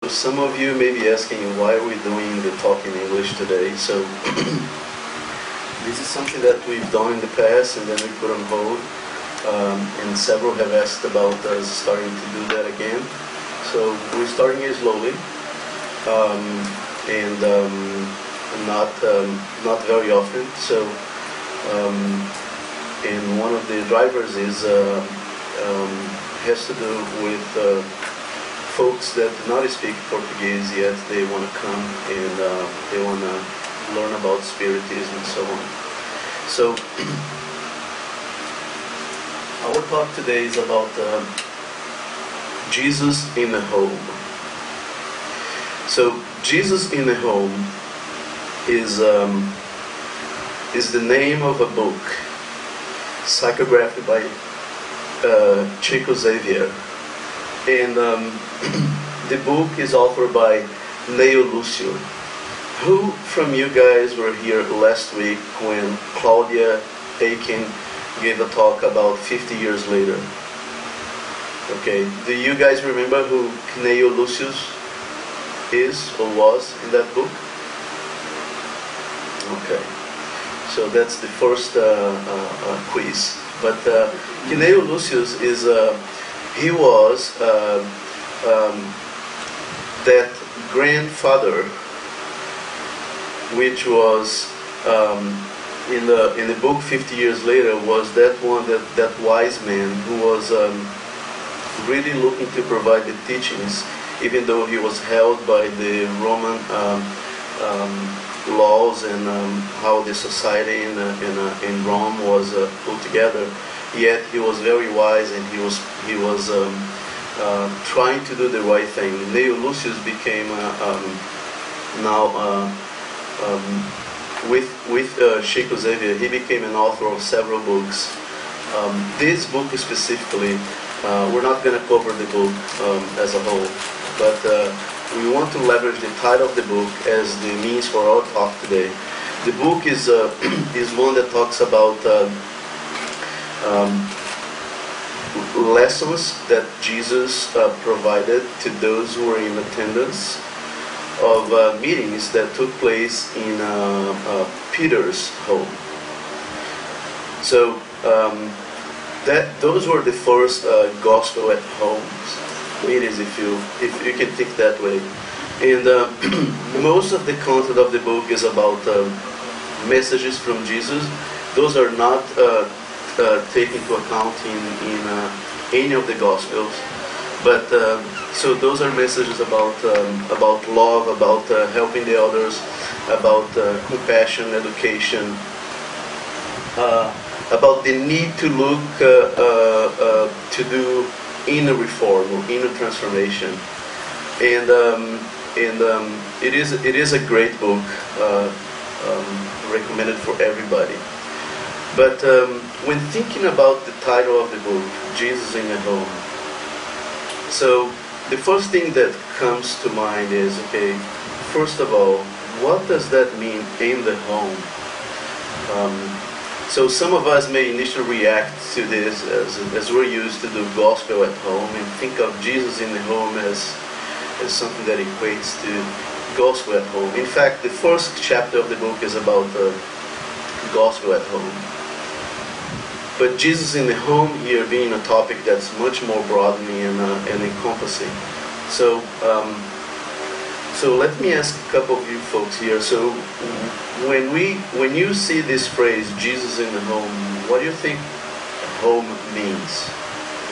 Some of you may be asking why are we doing the talk in English today. So this is something that we've done in the past and then we put on hold. And several have asked about us starting to do that again. So we're starting it slowly and not very often. So and one of the drivers is has to do with folks that do not speak Portuguese yet. They want to come and they want to learn about Spiritism and so on. So our talk today is about Jesus in the home. So Jesus in the home is the name of a book psychographed by Chico Xavier. And the book is authored by Neo Lucio. Who from you guys were here last week when Claudia Aiken gave a talk about 50 years later? Okay, do you guys remember who Neo Lucius is or was in that book? Okay, so that's the first quiz. But Neo Lucius is he was that grandfather, which was in the book 50 years later, was that one, that wise man who was really looking to provide the teachings, even though he was held by the Roman laws and how the society in Rome was put together. Yet he was very wise, and he was trying to do the right thing. Neo Lucius became with Chico Xavier, he became an author of several books. This book specifically, we're not going to cover the book as a whole, but we want to leverage the title of the book as the means for our talk today. The book is one that talks about lessons that Jesus provided to those who were in attendance of meetings that took place in Peter's home. So those were the first gospel at homes meetings, if you can think that way. And most of the content of the book is about messages from Jesus. Those are not taken into account in any of the Gospels, but so those are messages about love, about helping the others, about compassion, education, about the need to look to do inner reform or inner transformation, and it is a great book, recommended for everybody. But when thinking about the title of the book, Jesus in the Home, so the first thing that comes to mind is, okay, first of all, what does that mean, in the home? So some of us may initially react to this as we're used to do gospel at home and think of Jesus in the home as something that equates to gospel at home. In fact, the first chapter of the book is about gospel at home. But Jesus in the home here being a topic that's much more broadening and encompassing. So let me ask a couple of you folks here. So when you see this phrase, Jesus in the home, what do you think home means?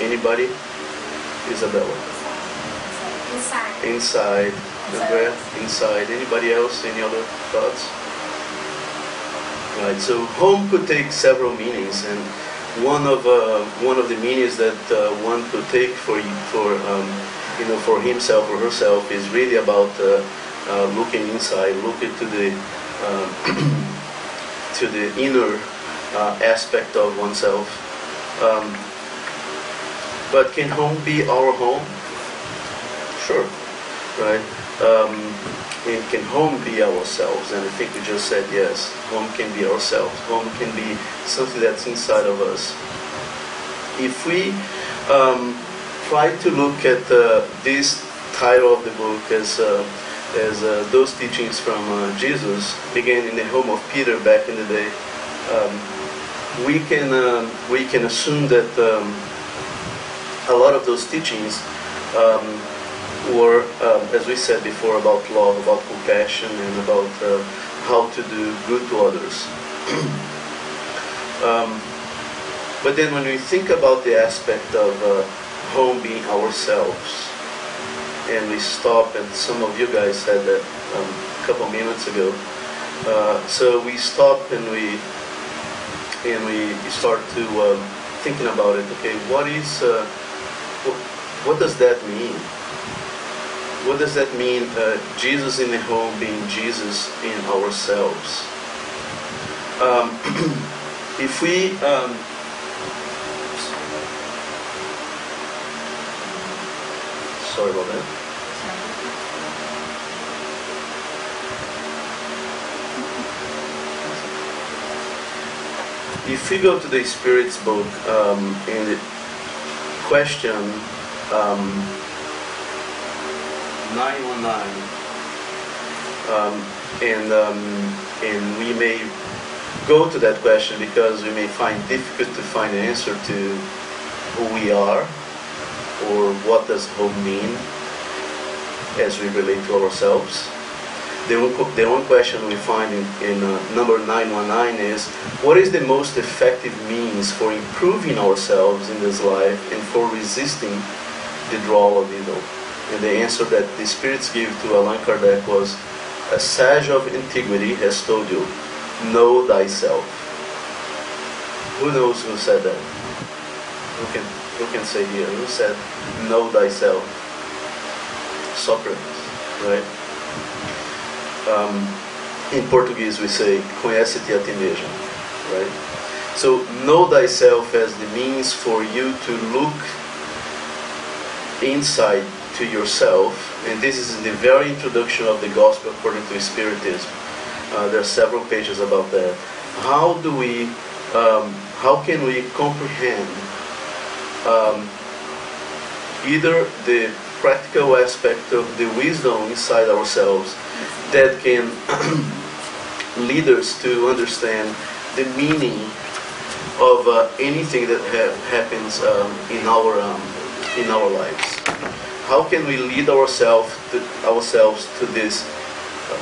Anybody? Isabella? Inside. Inside. Andrea? Inside. Anybody else? Any other thoughts? Right. So home could take several meanings, and one of the meanings that one could take for himself or herself is really about looking inside, looking to the inner aspect of oneself. But can home be our home? Sure, right? And can home be ourselves? And I think we just said yes. Home can be ourselves. Home can be something that's inside of us. If we try to look at this title of the book as those teachings from Jesus began in the home of Peter back in the day. We can assume that a lot of those teachings were, as we said before, about love, about compassion, and about how to do good to others. But then when we think about the aspect of home being ourselves, and we stop, and some of you guys said that a couple minutes ago, so we stop and we start to thinking about it. Okay, what does that mean? What does that mean? Jesus in the home being Jesus in ourselves. If we sorry about that. If we go to the Spirit's book, in the question 919, and we may go to that question because we may find difficult to find an answer to who we are, or what does home mean as we relate to ourselves. The one question we find in number 919 is, what is the most effective means for improving ourselves in this life and for resisting the draw of evil? And the answer that the spirits give to Allan Kardec was, a sage of antiquity has told you, know thyself. Who knows who said that? Who can say here? Who said, know thyself? Socrates, right? In Portuguese we say, conhece-te a ti mesmo, right? So, know thyself as the means for you to look inside to yourself, and this is in the very introduction of the Gospel according to Spiritism. There are several pages about that. How can we comprehend either the practical aspect of the wisdom inside ourselves that can lead us to understand the meaning of anything that happens in our lives? How can we lead ourselves to this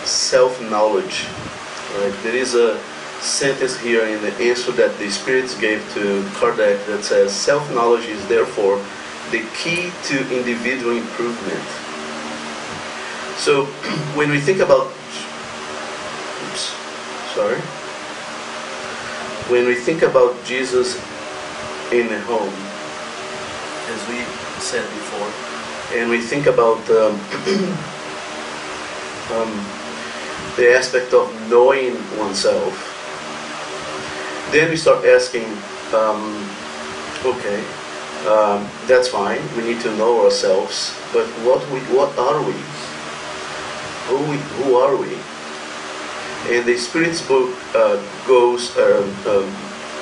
self-knowledge? Right? There is a sentence here in the answer that the spirits gave to Kardec that says, self-knowledge is therefore the key to individual improvement. So when we think about when we think about Jesus in the home, as we said before, and we think about the aspect of knowing oneself, then we start asking, okay, that's fine, we need to know ourselves, but what are we? Who are we? And the Spirit's book goes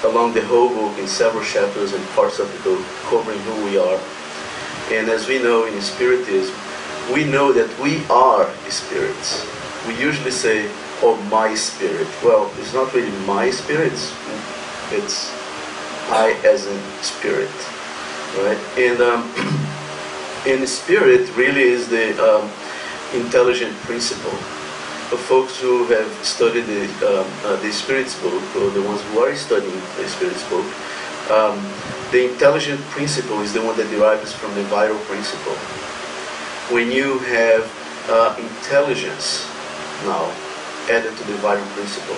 along the whole book in several chapters and parts of the book covering who we are. And as we know in Spiritism, we know that we are spirits. We usually say, oh, my spirit. Well, it's not really my spirit, it's I as in spirit, right? And spirit really is the intelligent principle. For folks who have studied the Spirit's book, or the ones who are studying the Spirit's book, the intelligent principle is the one that derives from the vital principle. When you have intelligence now added to the vital principle.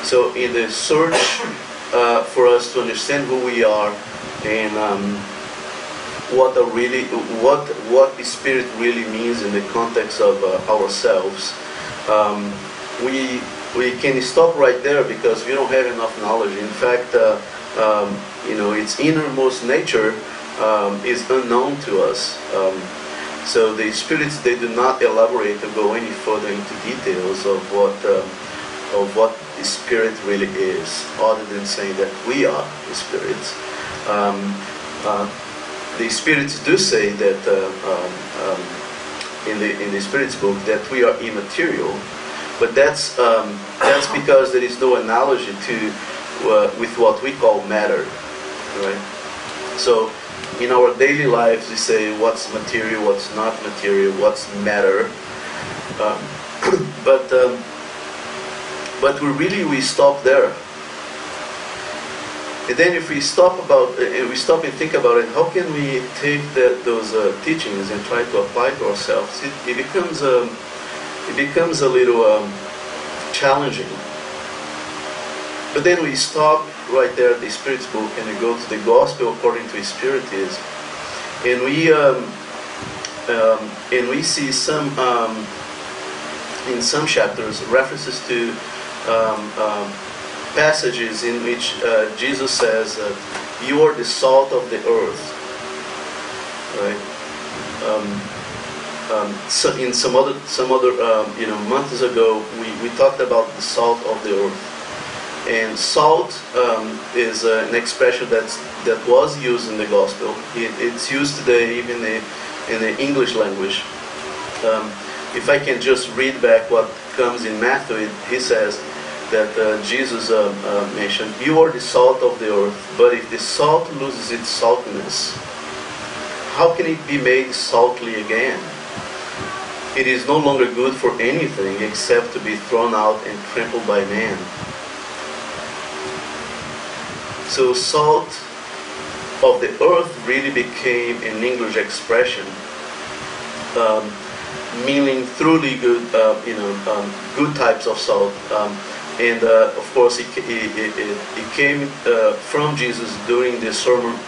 So in the search for us to understand who we are and what the Spirit really means in the context of ourselves, we can stop right there because we don't have enough knowledge. In fact, its innermost nature is unknown to us. So the spirits, they do not elaborate or go any further into details of what the spirit really is, other than saying that we are the spirits. The spirits do say that in the Spirit's book that we are immaterial, but that's because there is no analogy to with what we call matter, right? So in our daily lives we say what's material, what's not material, what's matter, but we stop there. And then if we stop and think about it, how can we take those teachings and try to apply to ourselves? It becomes a little challenging. But then we stop right there at the Spirit's book and we go to the Gospel according to Spiritism, and we see some in some chapters references to passages in which Jesus says, "You are the salt of the earth." Right? So in some other months ago, we talked about the salt of the earth, and salt is an expression that was used in the gospel. It's used today even in the English language. If I can just read back what comes in Matthew, he says that Jesus mentioned, "You are the salt of the earth, but if the salt loses its saltiness, how can it be made salty again? It is no longer good for anything except to be thrown out and trampled by man." So salt of the earth really became an English expression, meaning truly good, good types of salt. And of course, it came from Jesus during the Sermon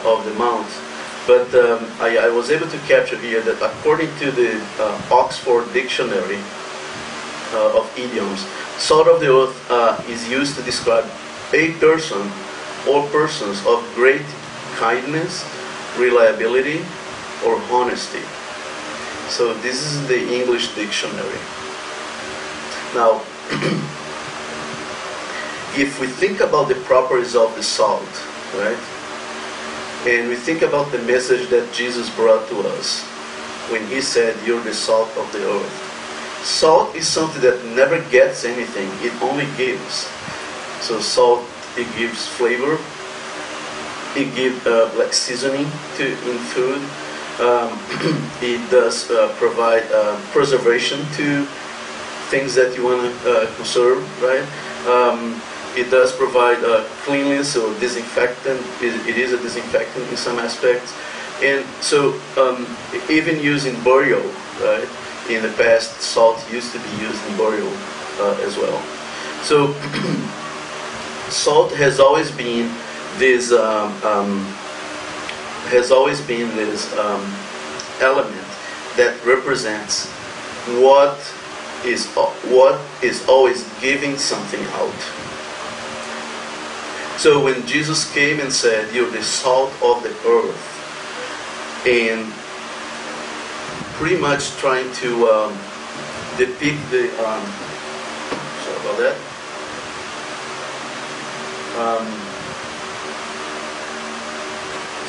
of the Mount. But I was able to capture here that according to the Oxford Dictionary of Idioms, salt of the earth is used to describe a person or persons of great kindness, reliability, or honesty. So this is the English dictionary. Now, if we think about the properties of the salt, right, and we think about the message that Jesus brought to us when he said, "You're the salt of the earth." Salt is something that never gets anything, it only gives. So salt, it gives flavor, it gives like seasoning in food. It does provide preservation to things that you want to conserve, right? It does provide cleanliness or disinfectant. It is a disinfectant in some aspects. And so even used in burial, right? In the past, salt used to be used in burial as well. So salt has always been this element that represents what is always giving something out. So when Jesus came and said, "You're the salt of the earth," and pretty much trying to depict the sorry about that.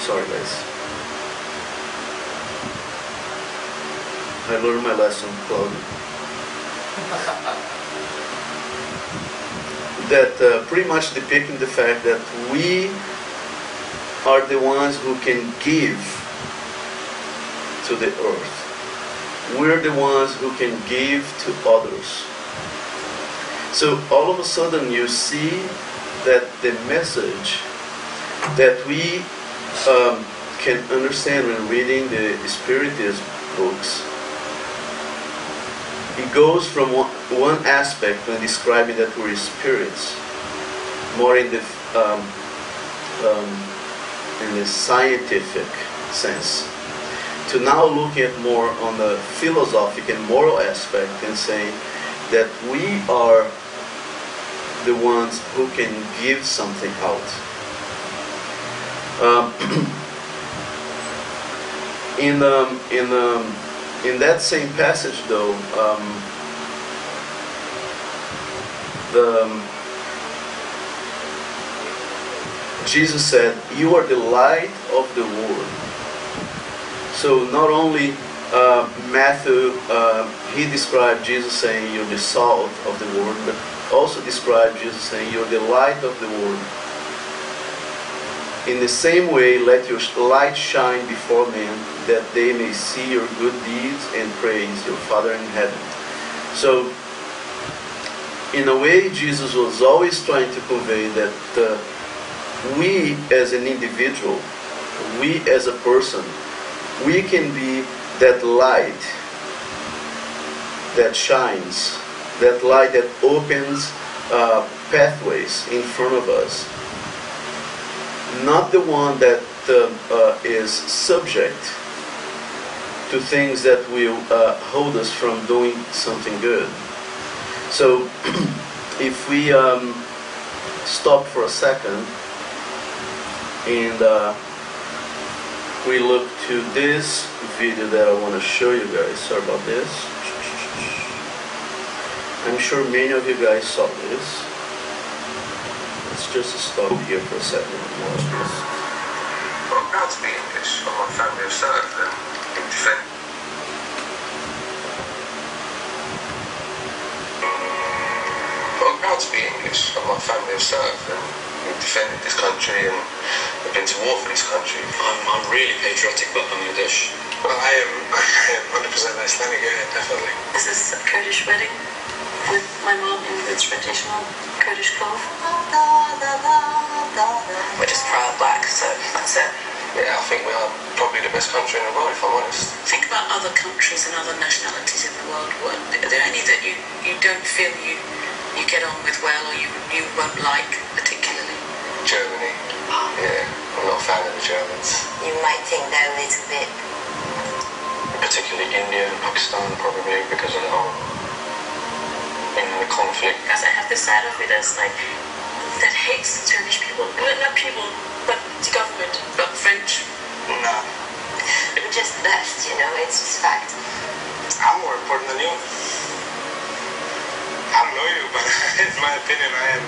Sorry guys. I learned my lesson, Claudia. That pretty much depicting the fact that we are the ones who can give to the earth. We're the ones who can give to others. So all of a sudden you see that the message that we can understand when reading the Spiritist books, it goes from one aspect when describing that we're spirits, more in the scientific sense, to now looking at more on the philosophic and moral aspect and saying that we are the ones who can give something out. In that same passage, though, Jesus said, "You are the light of the world." So not only Matthew, he described Jesus saying, "You're the salt of the world," but also described Jesus saying, "You're the light of the world." In the same way, let your light shine before men, that they may see your good deeds and praise your Father in heaven. So, in a way, Jesus was always trying to convey that we as an individual, we as a person, we can be that light that shines, that light that opens pathways in front of us. Not the one that is subject to things that will hold us from doing something good. So if we stop for a second and we look to this video that I want to show you guys. Sorry about this. I'm sure many of you guys saw this. Let's just stop here for a second and watch this. I'm proud to be English. I'm my family of served and defend. I'm proud to be English. I'm my family of served and defended this country and I've been to war for this country. I'm really patriotic about Bangladesh. Well, I am 100% Islamic, yeah, definitely. This is a Kurdish wedding with my mom in the traditional Kurdish clothes. We're just proud black, so that's it. Yeah, I think we are probably the best country in the world, if I'm honest. Think about other countries and other nationalities in the world. Are there any that you don't feel you get on with well, or you won't like particularly? Germany. Yeah, I'm not a fan of the Germans. You might think they're a little bit. Particularly India and Pakistan, probably because of the whole, the conflict. Because I have this side of it as like that hates Turkish people. Not people, but the government, but French. No. We're just blessed, it's just fact. I'm more important than you. I don't know you, but in my opinion, I am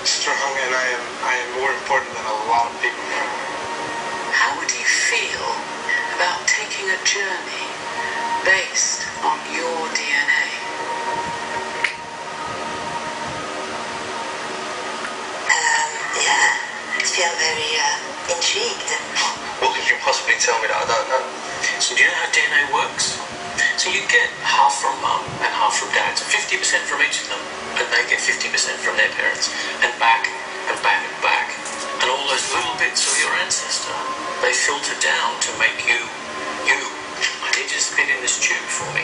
strong and I am more important than a lot of people. How would you feel about taking a journey based on your DNA? Yeah, I feel very intrigued. What could you possibly tell me that I don't know? So do you know how DNA works? So you get half from mum and half from dad, so 50% from each of them, and they get 50% from their parents, and back and back and back. And all those little bits of your ancestor, they filter down to make you, you. I need you to spit in this tube for me.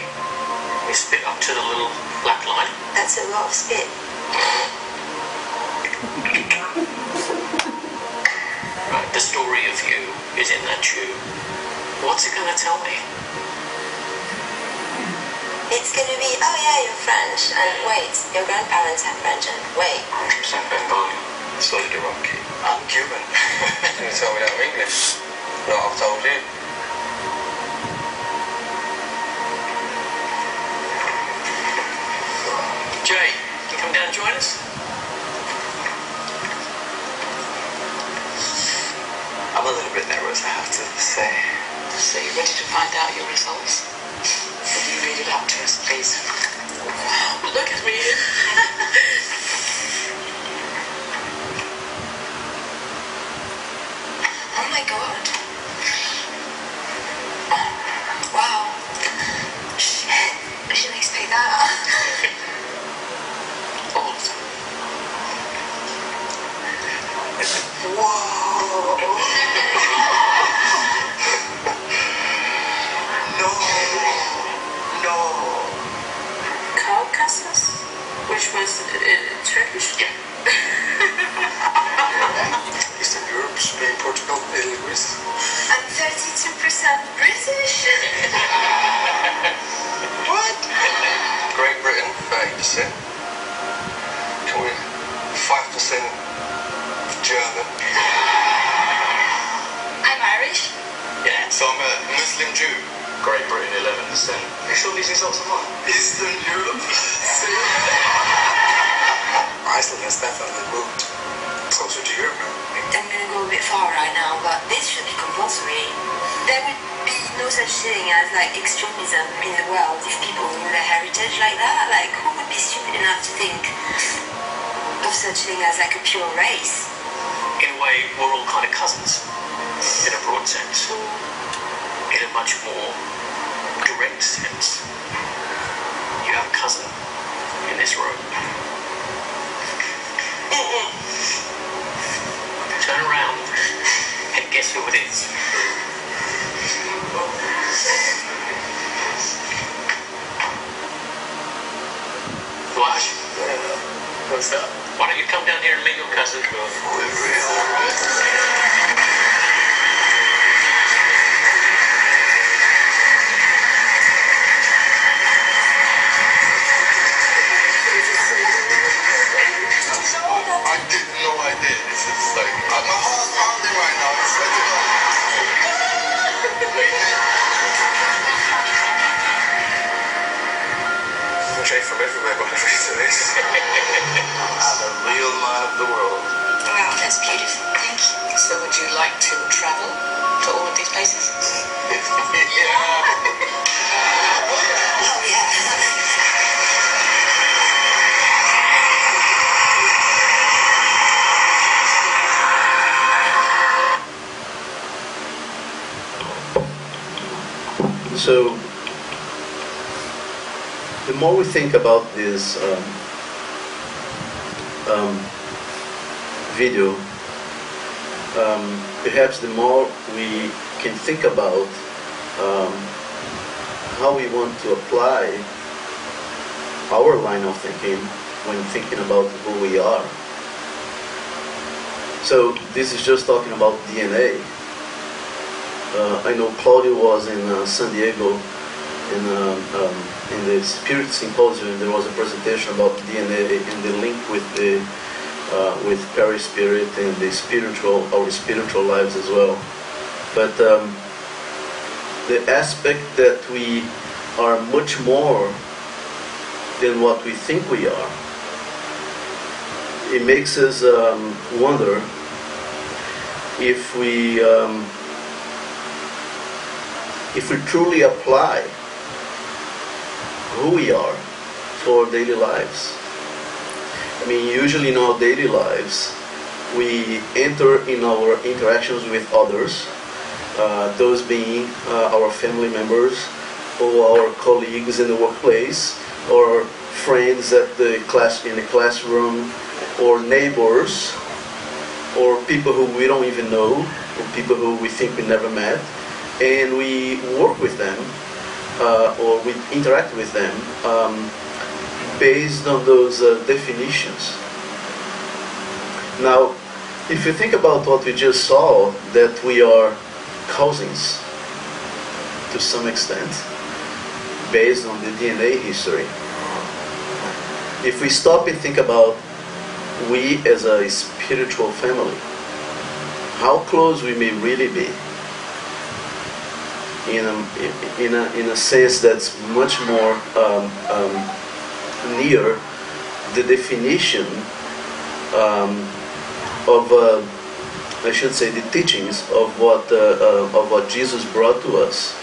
You spit up to the little black line. That's a lot of spit. Right, the story of you is in that tube. What's it going to tell me? It's gonna be, oh yeah, you're French, and wait, your grandparents have French, and wait. I'm Bengali, solid Iraqi. I'm Cuban. You tell me that I'm English. No, I've told you. Jay, can you come down and join us? I'm a little bit nervous, I have to say. So you ready to find out your results? Will you read it out to us, please? Wow, look at me. Oh my God. Wow. Shit, I didn't expect that. All of them. Whoa! No. Caucasus, which was Turkish. Yeah. Eastern Europe, Spain, Portugal, Italy, Greece. I'm 32% British. What? Great Britain, 30%. Can we 5% German? I'm Irish. Yeah, so I'm a Muslim Jew. Great Britain, 11%. Are you sure these results are mine? Eastern Europe? Iceland has definitely moved closer to Europe now. I'm gonna go a bit far right now, but this should be compulsory. There would be no such thing as like extremism in the world if people knew their heritage like that? Like, who would be stupid enough to think of such thing as like a pure race? In a way, we're all kind of cousins, in a broad sense. In a much more direct sense, you have a cousin in this room. Turn around and guess who it is. What? What's that? Why don't you come down here and meet your cousin? I did no idea. This is like my heart's pounding right now. I swear to God. Jay from everywhere by the reason this. I'm the real man of the world. Wow, that's beautiful. Thank you. So would you like to travel to all of these places? Yeah. Oh yeah. So, the more we think about this video, perhaps the more we can think about how we want to apply our line of thinking when thinking about who we are. So this is just talking about DNA. I know Claudio was in San Diego in the Spirit Symposium. There was a presentation about DNA and the link with the with Spirit and the our spiritual lives as well. But the aspect that we are much more than what we think we are, it makes us wonder if we truly apply who we are to our daily lives. I mean, usually in our daily lives, we enter in our interactions with others, those being our family members, or our colleagues in the workplace, or friends in the classroom, or neighbors, or people who we don't even know, or people who we think we never met, and we work with them, or we interact with them based on those definitions. Now, if you think about what we just saw, that we are cousins to some extent, based on the DNA history. If we stop and think about we as a spiritual family, how close we may really be, in a sense that's much more near the definition of I should say the teachings of what Jesus brought to us.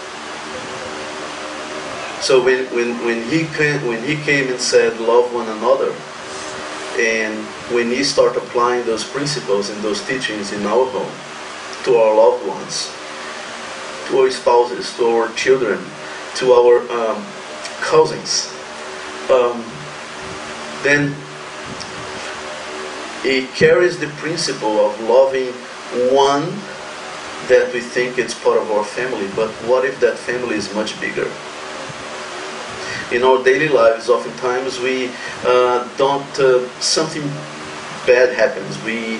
So when he came and said love one another, and when he started applying those principles and those teachings in our home, to our loved ones, to our spouses, to our children, to our cousins, then it carries the principle of loving one that we think it's part of our family. But what if that family is much bigger? In our daily lives, oftentimes we something bad happens. We,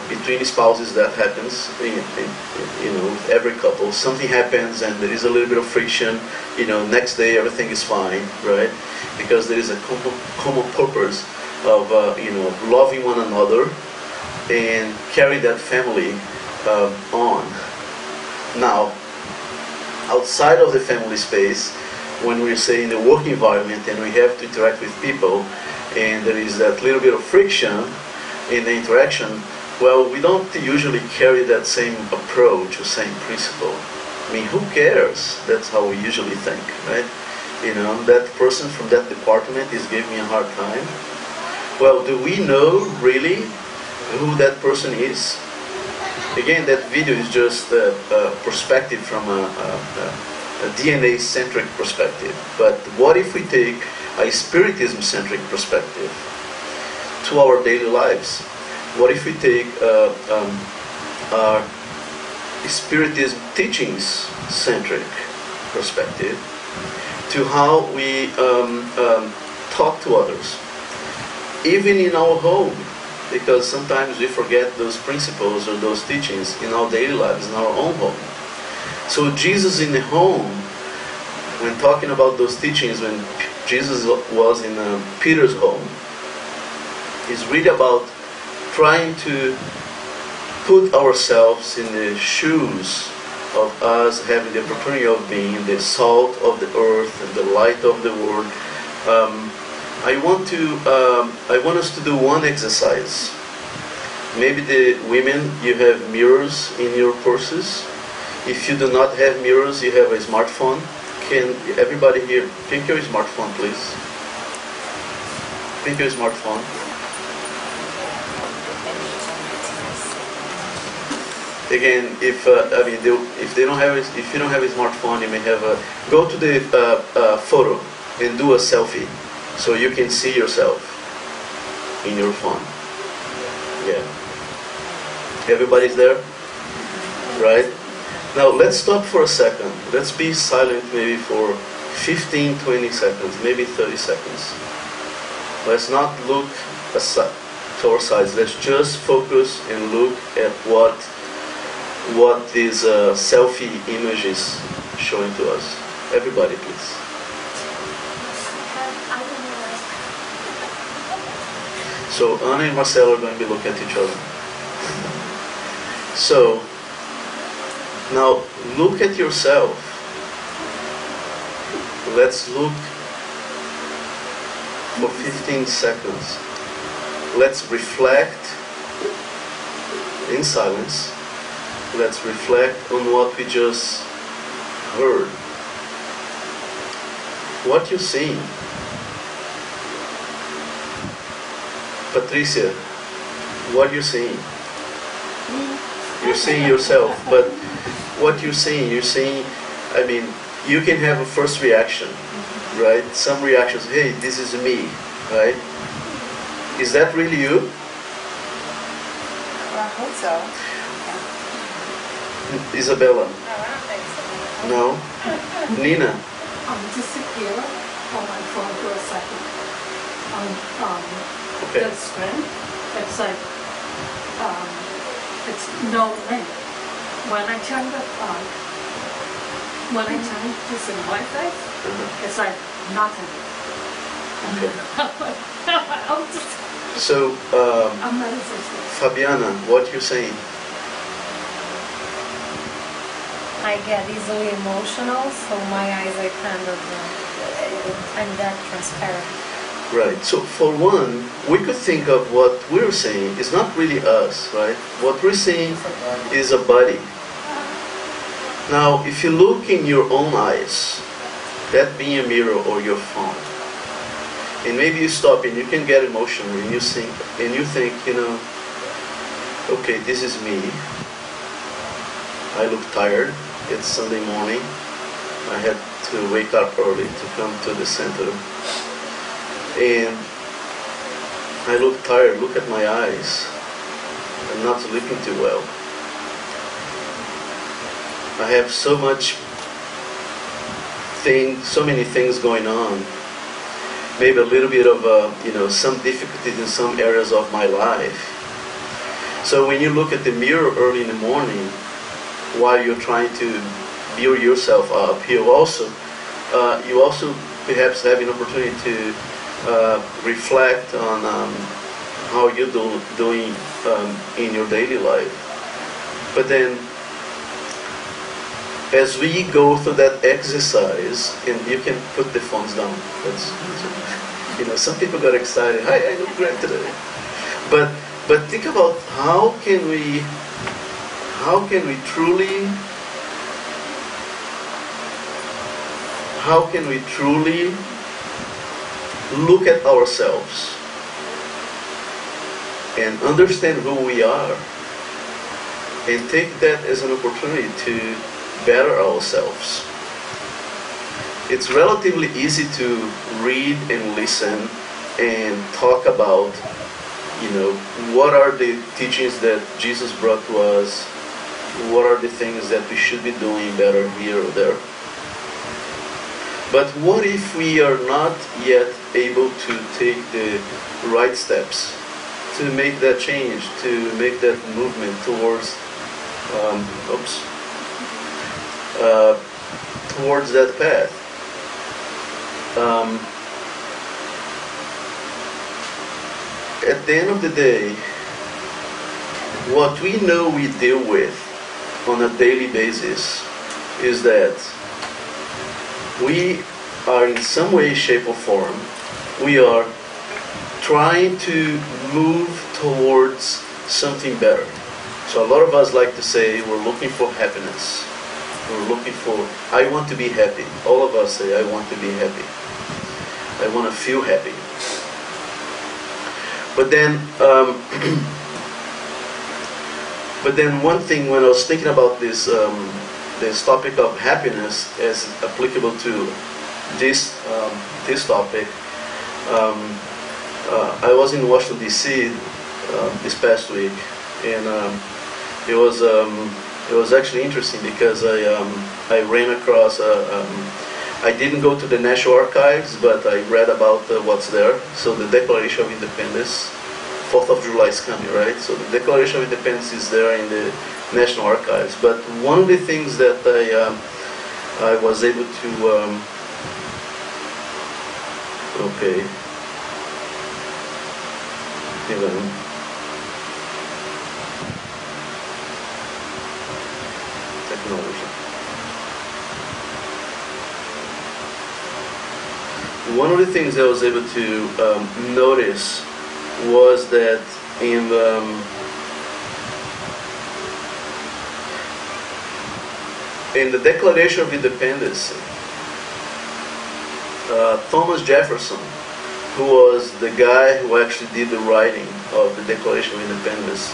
between spouses that happens, with every couple, something happens and there is a little bit of friction. Next day everything is fine, right? Because there is a common purpose of, loving one another and carry that family on. Now, outside of the family space, when we're say in the work environment and we have to interact with people and there is that little bit of friction in the interaction, well, we don't usually carry that same approach or same principle. I mean, who cares? That's how we usually think, right? You know, that person from that department is giving me a hard time. Well, do we know really who that person is? Again, that video is just a perspective from a DNA-centric perspective. But what if we take a Spiritism-centric perspective to our daily lives? What if we take our Spiritism teachings-centric perspective to how we talk to others, even in our home? Because sometimes we forget those principles or those teachings in our daily lives, in our own home. So Jesus in the home, when talking about those teachings, when Jesus was in Peter's home, is really about trying to put ourselves in the shoes of us having the opportunity of being the salt of the earth and the light of the world. I want us to do one exercise. Maybe the women, you have mirrors in your purses. If you do not have mirrors, you have a smartphone. Can everybody here pick your smartphone, please? Pick your smartphone. Again, if if you don't have a smartphone, you may have a go to the photo and do a selfie, so you can see yourself in your phone. Yeah. Everybody's there, right? Now let's stop for a second. Let's be silent maybe for 15, 20 seconds, maybe 30 seconds. Let's not look aside to our sides. Let's just focus and look at what these selfie images showing to us. Everybody, please. So Anna and Marcelo are going to be looking at each other. So now look at yourself. Let's look for 15 seconds. Let's reflect in silence. Let's reflect on what we just heard. What you seeing? Patricia, what you seeing? You're seeing yourself, but what you're seeing, I mean, you can have a first reaction, right? Some reactions, hey, this is me, right? Is that really you? Well, I hope so. Isabella? No, I don't think so. No? Nina? Disappear on my phone for a second. Okay. The screen, it's like, it's no link. When I turn the this in my face, it's like nothing. Okay. I'm just, So, I'm not existing. Fabiana, what you saying? I get easily emotional, so my eyes are kind of, I'm that transparent. Right. So for one, we could think of what we're seeing is not really us, right? What we're seeing is a body. Now, if you look in your own eyes, that being a mirror or your phone, and maybe you stop and you can get emotional and you think, you know, okay, this is me. I look tired. It's Sunday morning. I had to wake up early to come to the center. And I look tired. Look at my eyes. I'm not sleeping too well. I have so many things going on. Maybe a little bit of some difficulties in some areas of my life. So when you look at the mirror early in the morning, while you're trying to build yourself up, you also perhaps have an opportunity to reflect on how you're doing in your daily life. But then, as we go through that exercise, and you can put the phones down. That's some people got excited. Hi, I look great today. But think about how can we truly how can we truly look at ourselves and understand who we are and take that as an opportunity to better ourselves. It's relatively easy to read and listen and talk about, what are the teachings that Jesus brought to us, what are the things that we should be doing better here or there. But what if we are not yet able to take the right steps to make that change, to make that movement towards towards that path? At the end of the day, what we know we deal with on a daily basis is that we are in some way, shape or form, we are trying to move towards something better. So a lot of us like to say we're looking for happiness. We're looking for, I want to be happy. All of us say, I want to be happy. I want to feel happy. But then one thing, when I was thinking about this topic of happiness as applicable to this topic, I was in Washington D.C. This past week, and it was actually interesting because I ran across I didn't go to the National Archives, but I read about what's there. So the Declaration of Independence, 4th of July is coming, right? So the Declaration of Independence is there in the National Archives. But one of the things that I was able to, okay, technology. One of the things I was able to notice was that in the Declaration of Independence, Thomas Jefferson, who was the guy who actually did the writing of the Declaration of Independence,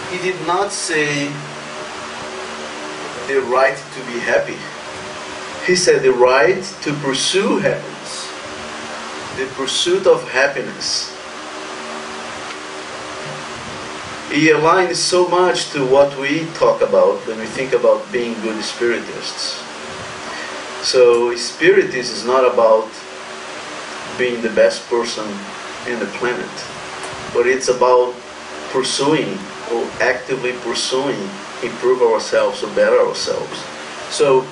he did not say the right to be happy. He said the right to pursue happiness, the pursuit of happiness. He aligns so much to what we talk about when we think about being good spiritists. So Spiritist is not about being the best person in the planet, but it's about pursuing or actively pursuing, improve ourselves or better ourselves. So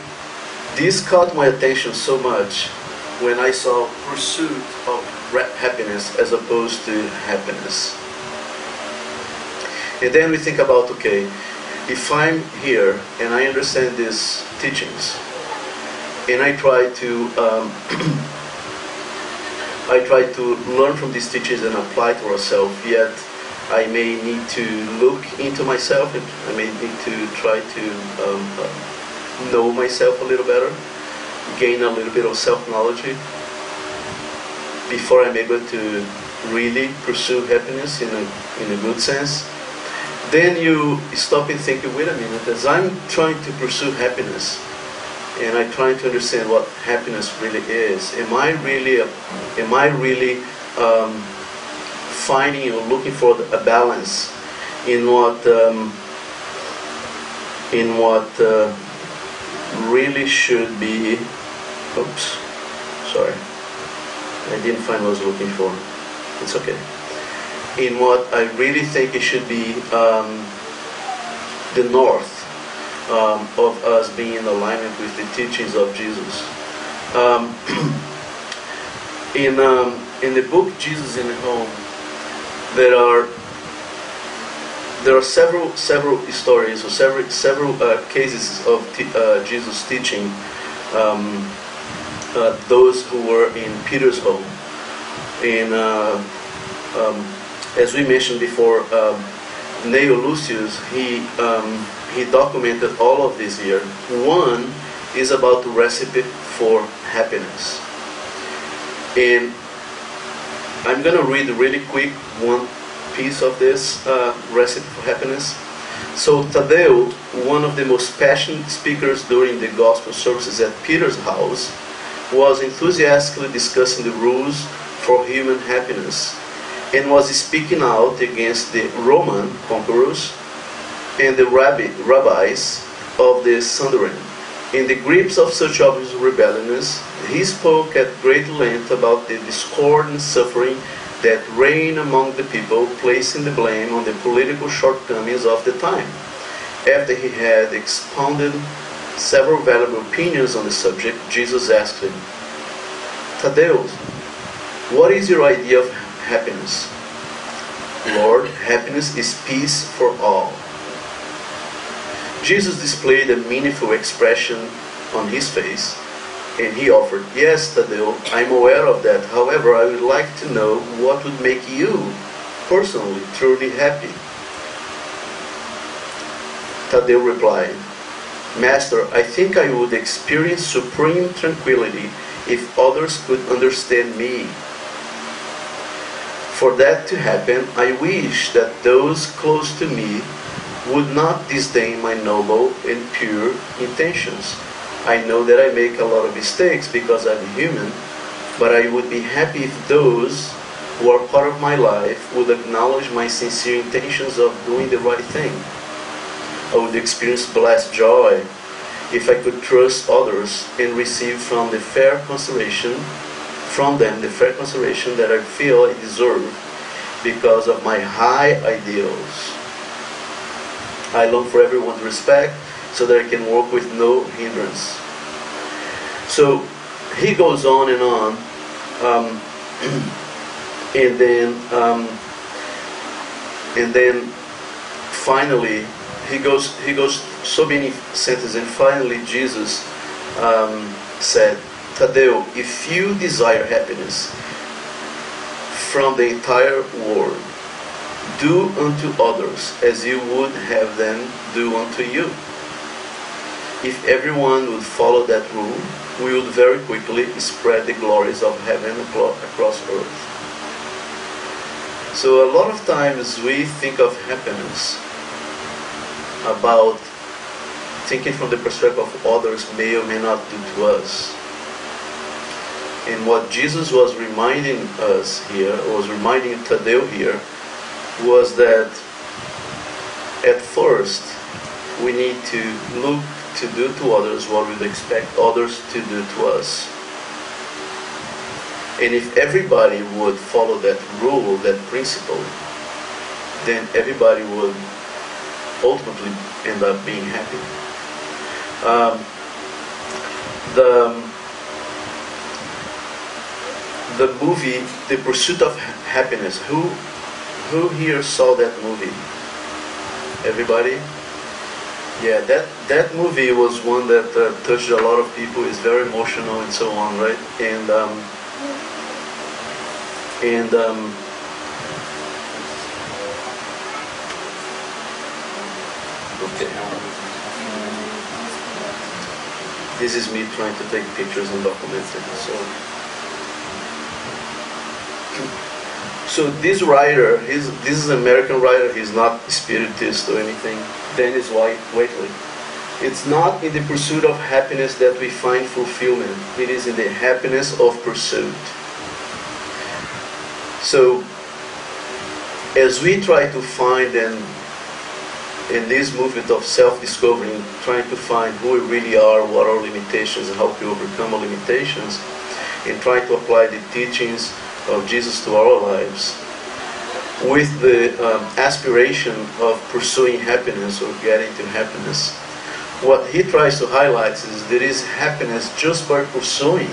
this caught my attention so much when I saw pursuit of happiness as opposed to happiness. And then we think about, okay, if I'm here and I understand these teachings, and I try to learn from these teachings and apply to ourselves, yet I may need to look into myself, and I may need to try to know myself a little better, gain a little bit of self-knowledge before I'm able to really pursue happiness in a good sense. Then you stop and think, wait a minute, as I'm trying to pursue happiness and I'm trying to understand what happiness really is, am I really finding or looking for a balance in what really should be, oops, sorry, I didn't find what I was looking for, it's okay, in what I really think it should be the north of us being in alignment with the teachings of Jesus. In the book Jesus in the Home, there are several stories or several cases of Jesus teaching those who were in Peter's home. And as we mentioned before, Neo Lucius, he documented all of this here. One is about the recipe for happiness. And I'm going to read really quick one piece of this recipe for happiness. So Tadeo, one of the most passionate speakers during the gospel services at Peter's house, was enthusiastically discussing the rules for human happiness and was speaking out against the Roman conquerors and the rabbis of the Sanhedrin. In the grips of such obvious rebelliousness, he spoke at great length about the discord and suffering that reigned among the people, placing the blame on the political shortcomings of the time. After he had expounded several valuable opinions on the subject, Jesus asked him, "Tadeo, what is your idea of happiness?" "Lord, happiness is peace for all." Jesus displayed a meaningful expression on his face, and he offered, "Yes, Tadeo, I'm aware of that. However, I would like to know what would make you personally truly happy." Tadeo replied, "Master, I think I would experience supreme tranquility if others could understand me. For that to happen, I wish that those close to me would not disdain my noble and pure intentions. I know that I make a lot of mistakes because I'm human, but I would be happy if those who are part of my life would acknowledge my sincere intentions of doing the right thing. I would experience blessed joy if I could trust others and receive from them the fair consideration that I feel I deserve because of my high ideals. I long for everyone's respect so that I can work with no hindrance." So he goes on and on, and then finally he goes so many sentences, and finally Jesus said, "Tadeo, if you desire happiness from the entire world, do unto others as you would have them do unto you." If everyone would follow that rule, we would very quickly spread the glories of heaven across earth. So a lot of times we think of happiness about thinking from the perspective of others may or may not do to us. And what Jesus was reminding us here, was reminding Tadeo here, was that at first we need to look to do to others what we would expect others to do to us. And if everybody would follow that rule, that principle, then everybody would ultimately end up being happy. The movie, The Pursuit of Happiness, who here saw that movie? Everybody? Yeah, that movie was one that touched a lot of people. It's very emotional and so on, right? Okay. This is me trying to take pictures and document it. So this writer, this is an American writer. He's not a spiritist or anything. Dennis Whiteley. It's not in the pursuit of happiness that we find fulfillment. It is in the happiness of pursuit. So, as we try to find in this movement of self-discovery, trying to find who we really are, what are our limitations, and how to overcome our limitations, and trying to apply the teachings of Jesus to our lives, with the aspiration of pursuing happiness or getting to happiness. What he tries to highlight is there is happiness just by pursuing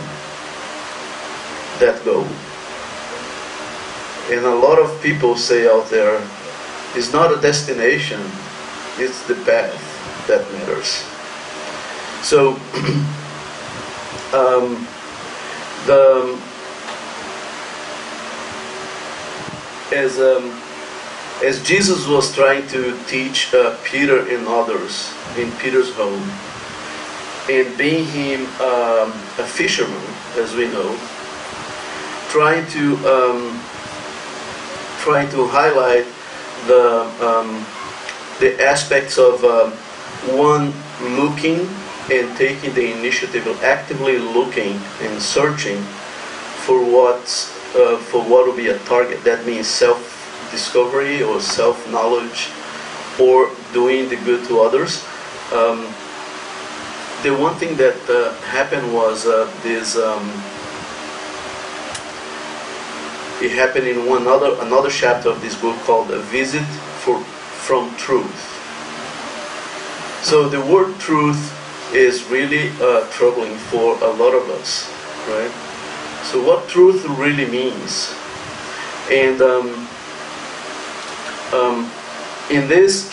that goal. And a lot of people say out there, it's not a destination, it's the path that matters. So, as Jesus was trying to teach Peter and others in Peter's home, and being him a fisherman, as we know, trying to highlight the aspects of one looking and taking the initiative, actively looking and searching for what will be a target. That means self-discovery or self-knowledge, or doing the good to others. The one thing that happened was it happened in another chapter of this book called A Visit from Truth. So the word truth is really troubling for a lot of us, right? So what truth really means, and in this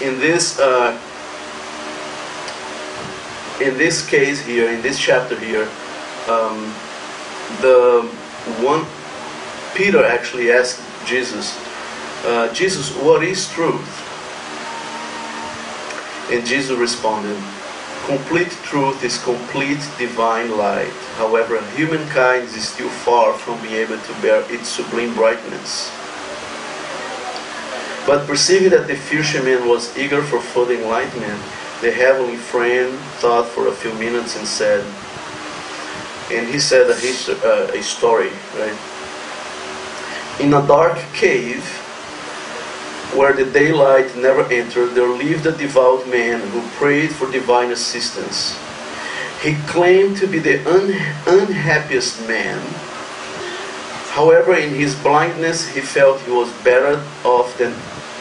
case here, in this chapter here, the one Peter actually asked Jesus, Jesus, what is truth? And Jesus responded, complete truth is complete divine light. However, humankind is still far from being able to bear its sublime brightness. But perceiving that the fisherman was eager for further enlightenment, the heavenly friend thought for a few minutes and said, and he said a story, right? In a dark cave, where the daylight never entered, there lived a devout man who prayed for divine assistance. He claimed to be the unhappiest man. However, in his blindness, he felt he was better off than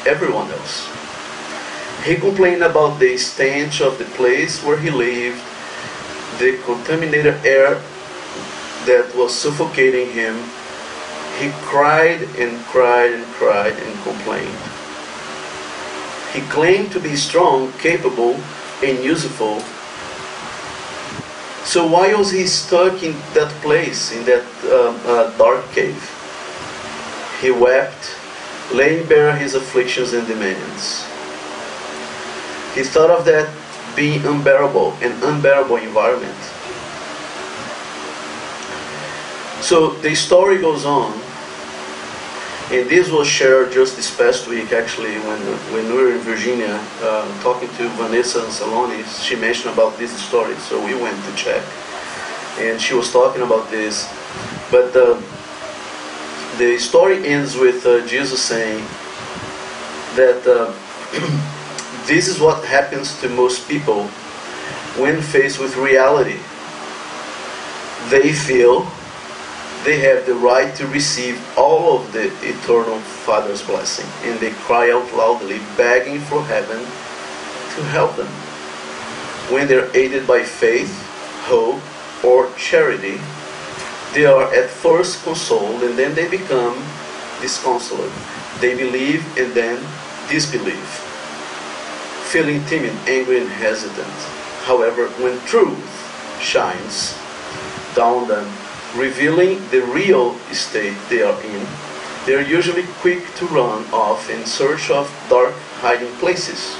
everyone else. He complained about the stench of the place where he lived, the contaminated air that was suffocating him. He cried and cried and cried and complained. He claimed to be strong, capable, and useful. So why was he stuck in that place, in that dark cave? He wept, laying bare his afflictions and demands. He thought of that being unbearable, an unbearable environment. So the story goes on, and this was shared just this past week, actually, when we were in Virginia, talking to Vanessa and Saloni. She mentioned about this story, so we went to check, and she was talking about this. But the story ends with Jesus saying that this is what happens to most people when faced with reality. They feel they have the right to receive all of the eternal Father's blessing, and they cry out loudly, begging for heaven to help them. When they're aided by faith, hope, or charity, they are at first consoled, and then they become disconsolate. They believe and then disbelieve, feeling timid, angry, and hesitant. However, when truth shines down them, revealing the real state they are in, they are usually quick to run off in search of dark hiding places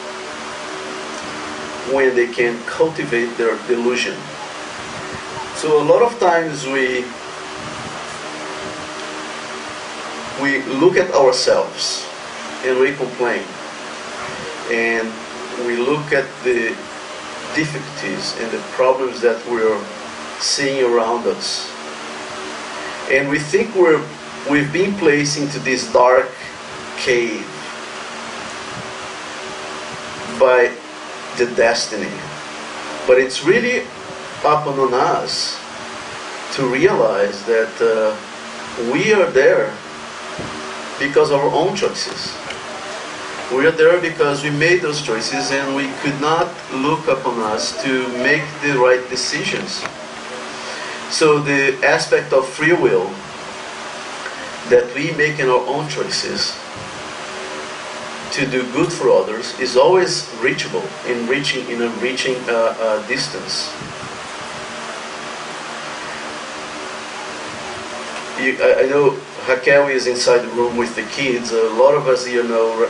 when they can cultivate their delusion. So a lot of times we look at ourselves and we complain, and we look at the difficulties and the problems that we're seeing around us. And we think we've been placed into this dark cave by the destiny. But it's really up on us to realize that we are there because of our own choices. We are there because we made those choices, and we could not look upon us to make the right decisions. So the aspect of free will that we make in our own choices to do good for others is always reachable in reaching distance. I know Raquel is inside the room with the kids. A lot of us here know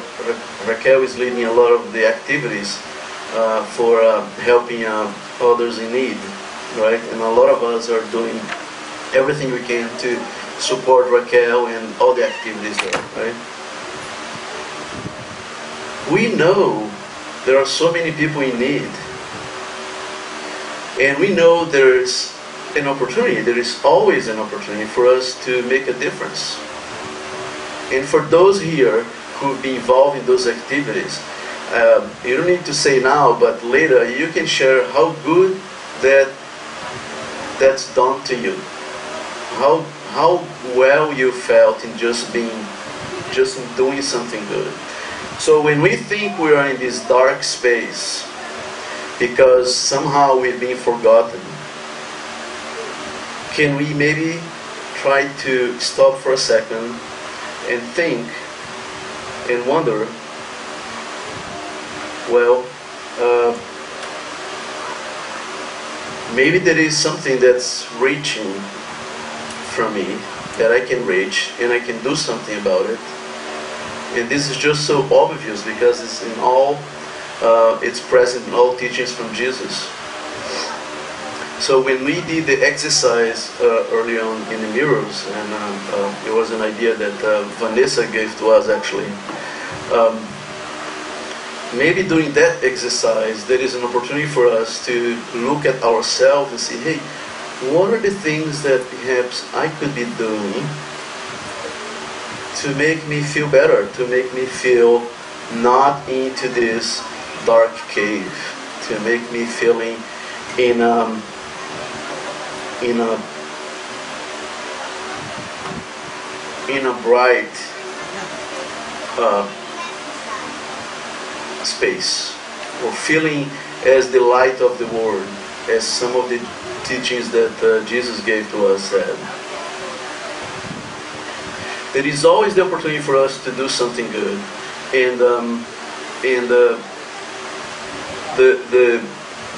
Raquel is leading a lot of the activities for helping others in need, right? And a lot of us are doing everything we can to support Raquel and all the activities there, right? We know there are so many people in need, and we know there's an opportunity, there is always an opportunity for us to make a difference. And for those here who be involved in those activities, you don't need to say now, but later you can share how good that's done to you. How well you felt in just in doing something good. So when we think we are in this dark space because somehow we've been forgotten, can we maybe try to stop for a second and think and wonder, well, maybe there is something that's reaching from me that I can reach and I can do something about it. And this is just so obvious because it's in all, it's present in all teachings from Jesus. So when we did the exercise early on in the mirrors, and it was an idea that Vanessa gave to us actually, maybe during that exercise there is an opportunity for us to look at ourselves and see, hey, what are the things that perhaps I could be doing to make me feel better, to make me feel not into this dark cave, to make me feeling in a bright space, or feeling as the light of the world, as some of the teachings that Jesus gave to us said. There is always the opportunity for us to do something good, and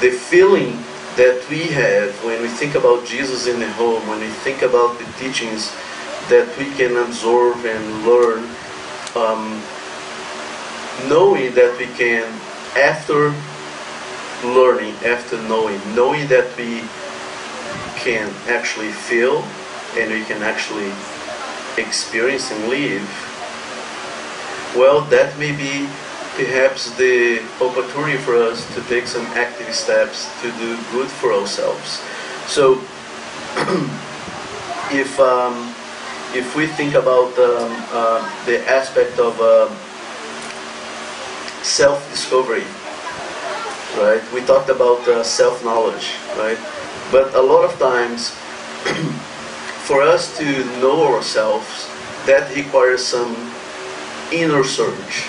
the feeling that we have when we think about Jesus in the home, when we think about the teachings that we can absorb and learn, knowing that we can, after learning, after knowing that we can actually feel and we can actually experience and live, well, that may be perhaps the opportunity for us to take some active steps to do good for ourselves. So if we think about the aspect of self-discovery, right? We talked about self-knowledge, right? But a lot of times, for us to know ourselves, that requires some inner search.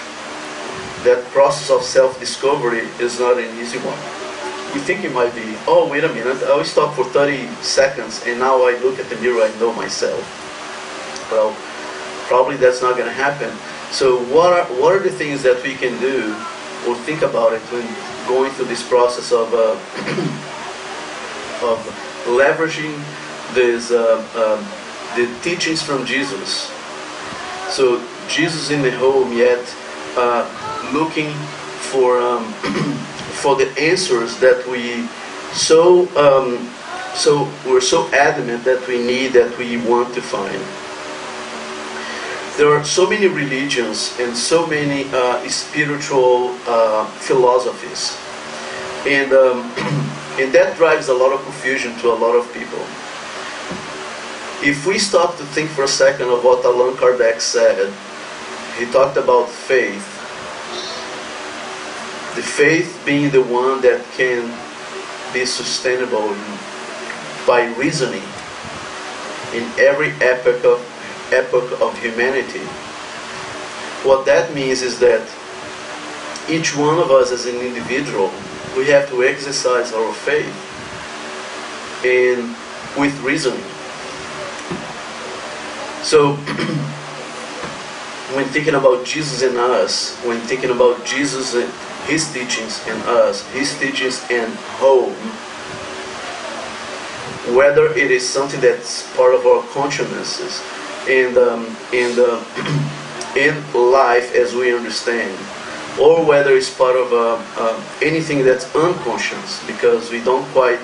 That process of self-discovery is not an easy one. You think it might be, oh, wait a minute, I will stop for 30 seconds and now I look at the mirror, I know myself. Well, probably that's not going to happen. So what are the things that we can do or think about it when going through this process of leveraging this, the teachings from Jesus? So Jesus in the home, yet looking for the answers that we're so adamant that we need, that we want to find. There are so many religions and so many spiritual philosophies, and that drives a lot of confusion to a lot of people. If we stop to think for a second of what Allan Kardec said, he talked about faith. The faith being the one that can be sustainable by reasoning in every epoch of humanity. What that means is that each one of us as an individual, we have to exercise our faith and with reasoning. So when thinking about Jesus and us, when thinking about Jesus and His teachings and us, His teachings and home, whether it is something that's part of our consciousness and in life as we understand, or whether it's part of anything that's unconscious, because we don't quite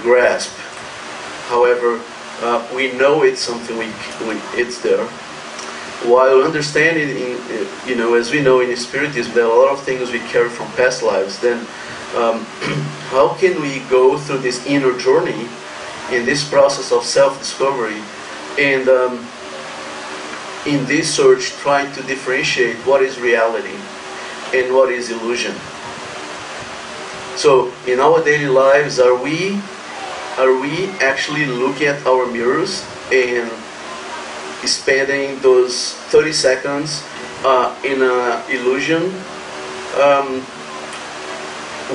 grasp. However, we know it's something it's there. While understanding, as we know in Spiritism, there are a lot of things we carry from past lives. Then, how can we go through this inner journey in this process of self-discovery, and in this search, trying to differentiate what is reality and what is illusion? So, in our daily lives, are we actually looking at our mirrors and spending those 30 seconds in an illusion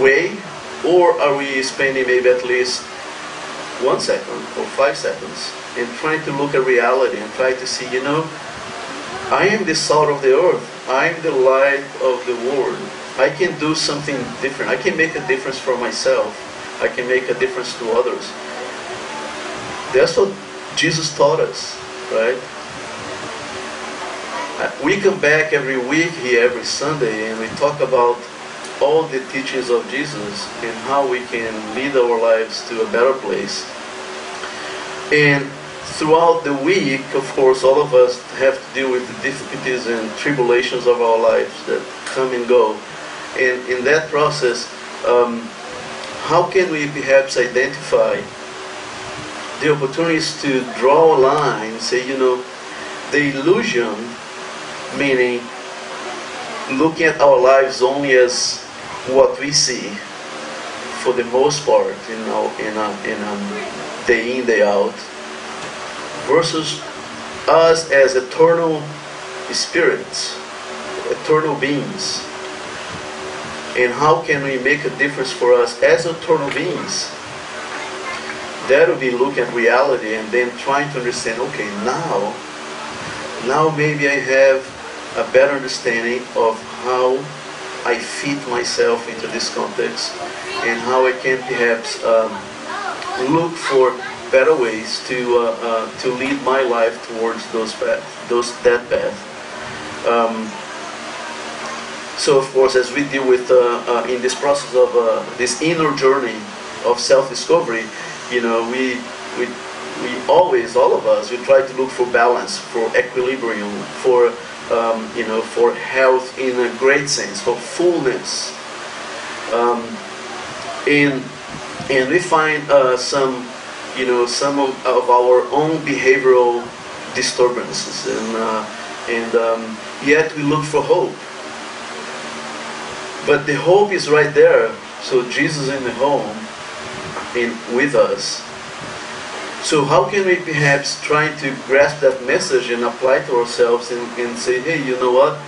way, or are we spending maybe at least 1 second or 5 seconds and trying to look at reality and try to see, I am the salt of the earth, I am the light of the world, I can do something different, I can make a difference for myself, I can make a difference to others. That's what Jesus taught us, right? We come back every week here, every Sunday, and we talk about all the teachings of Jesus and how we can lead our lives to a better place. And throughout the week, of course, all of us have to deal with the difficulties and tribulations of our lives that come and go. And in that process, how can we perhaps identify the opportunities to draw a line and say, the illusion, meaning looking at our lives only as what we see for the most part, day in, day out, versus us as eternal spirits, eternal beings. And how can we make a difference for us as eternal beings? That would be looking at reality and then trying to understand, okay, now maybe I have a better understanding of how I fit myself into this context, and how I can perhaps look for better ways to lead my life towards that path. So of course, as we deal with in this process of this inner journey of self-discovery, we always, all of us, we try to look for balance, for equilibrium, for health in a great sense, for fullness, and we find some of our own behavioral disturbances, and yet we look for hope. But the hope is right there. So Jesus in the home, with us. So how can we perhaps try to grasp that message and apply it to ourselves and say, hey, you know what?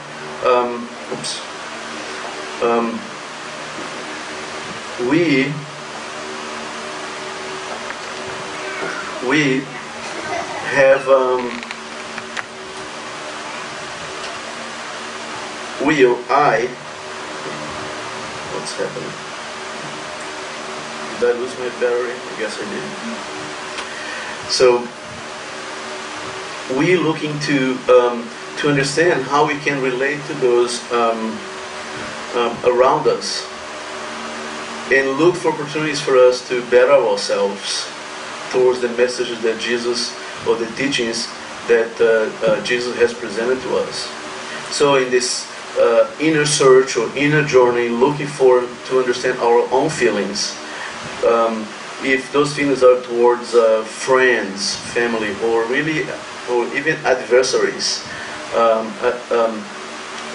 We have what's happening? Did I lose my battery? I guess I did. So we're looking to understand how we can relate to those around us, and look for opportunities for us to better ourselves towards the messages that Jesus, or the teachings that Jesus has presented to us. So in this inner search or inner journey, looking to understand our own feelings, if those feelings are towards friends, family, or even adversaries,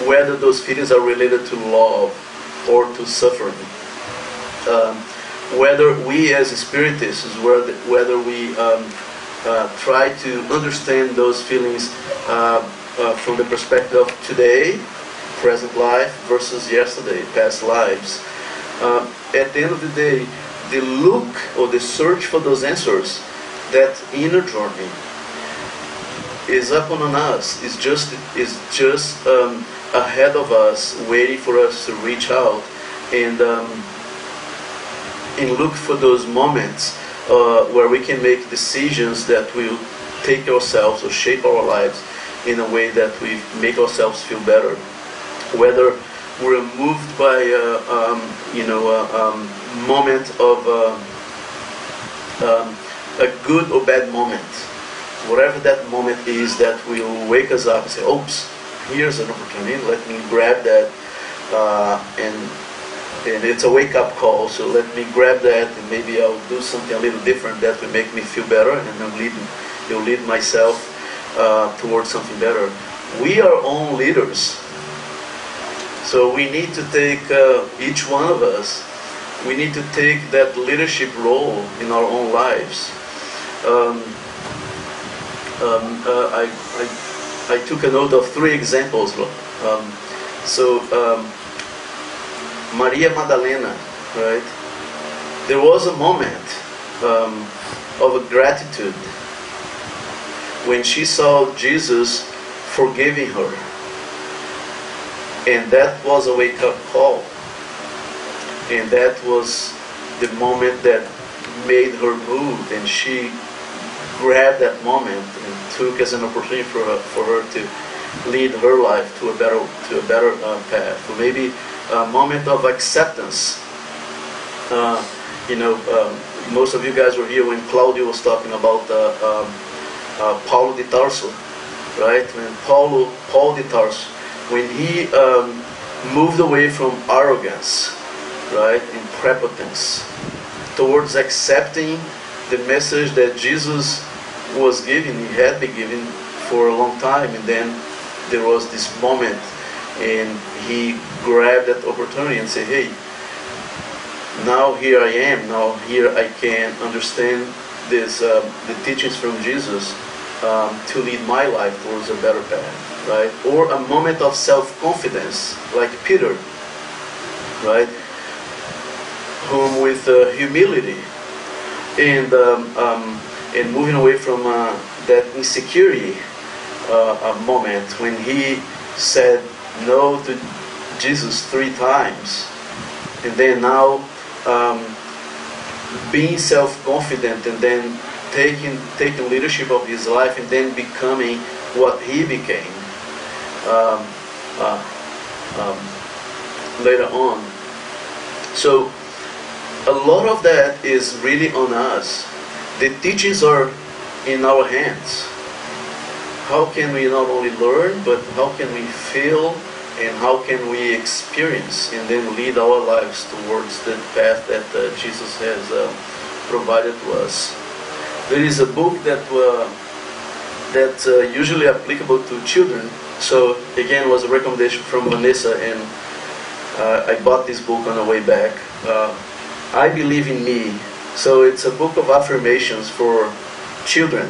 whether those feelings are related to love or to suffering, whether we as spiritists, whether we try to understand those feelings from the perspective of today, present life, versus yesterday, past lives. At the end of the day, the look or the search for those answers, that inner journey, is upon us. Is just ahead of us, waiting for us to reach out and look for those moments where we can make decisions that will take ourselves or shape our lives in a way that we make ourselves feel better. Whether we're moved by a moment of a good or bad moment, whatever that moment is that will wake us up and say, oops, here's an opportunity, let me grab that, and it's a wake-up call, so let me grab that, and maybe I'll do something a little different that will make me feel better, and it'll lead myself towards something better. We are own leaders, so we need to take, each one of us, we need to take that leadership role in our own lives. I took a note of 3 examples. Maria Magdalena, right? There was a moment of gratitude when she saw Jesus forgiving her, and that was a wake-up call, and that was the moment that made her move, and she grabbed that moment and took as an opportunity for her to lead her life to a better path. Or maybe a moment of acceptance. Most of you guys were here when Claudio was talking about Paulo de Tarso, right? When Paul de Tarso, when he moved away from arrogance, right, and prepotence, towards accepting the message that Jesus was giving, he had been giving for a long time, and then there was this moment, and he grabbed that opportunity and said, hey, now here I am, now here I can understand this, the teachings from Jesus to lead my life towards a better path, right? Or a moment of self-confidence, like Peter, right? Whom with humility and moving away from that insecurity moment when he said no to Jesus 3 times, and then now being self-confident, and then taking leadership of his life, and then becoming what he became later on. So a lot of that is really on us. The teachings are in our hands. How can we not only learn, but how can we feel, and how can we experience and then lead our lives towards the path that Jesus has provided to us. There is a book that's usually applicable to children. So again, it was a recommendation from Vanessa, and I bought this book on the way back. I Believe in Me. So it's a book of affirmations for children,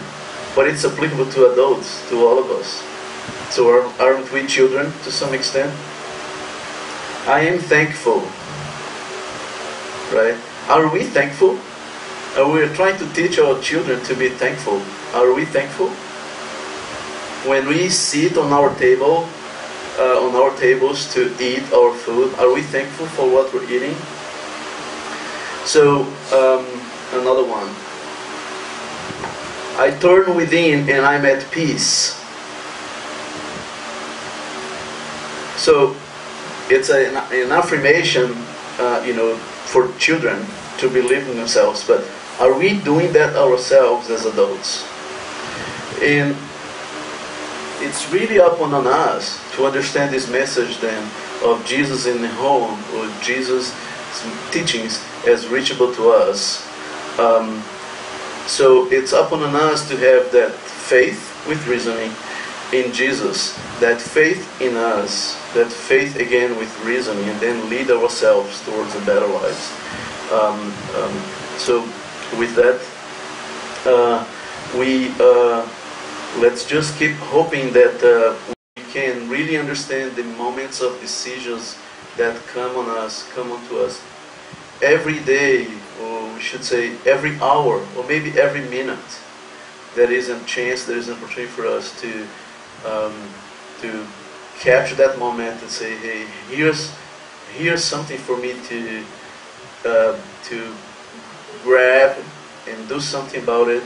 but it's applicable to adults, to all of us. So aren't we children to some extent? I am thankful, right? Are we thankful? Are we trying to teach our children to be thankful? Are we thankful? When we sit on our table, on our tables to eat our food, are we thankful for what we're eating? So another one. I turn within and I'm at peace. So it's an affirmation, for children to believe in themselves. But are we doing that ourselves as adults? And it's really up on us to understand this message then of Jesus in the home, or Jesus' teachings as reachable to us. So it's up on us to have that faith with reasoning in Jesus, that faith in us, that faith again with reasoning, and then lead ourselves towards a better lives. So with that, let's just keep hoping that we can really understand the moments of decisions that come onto us every day, or we should say every hour, or maybe every minute. There is a chance, there is an opportunity for us to capture that moment and say, hey, here's something for me to grab and do something about it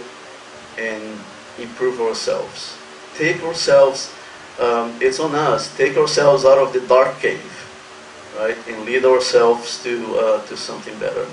and improve ourselves. Take ourselves it's on us. Take ourselves out of the dark cave, right, and lead ourselves to something better.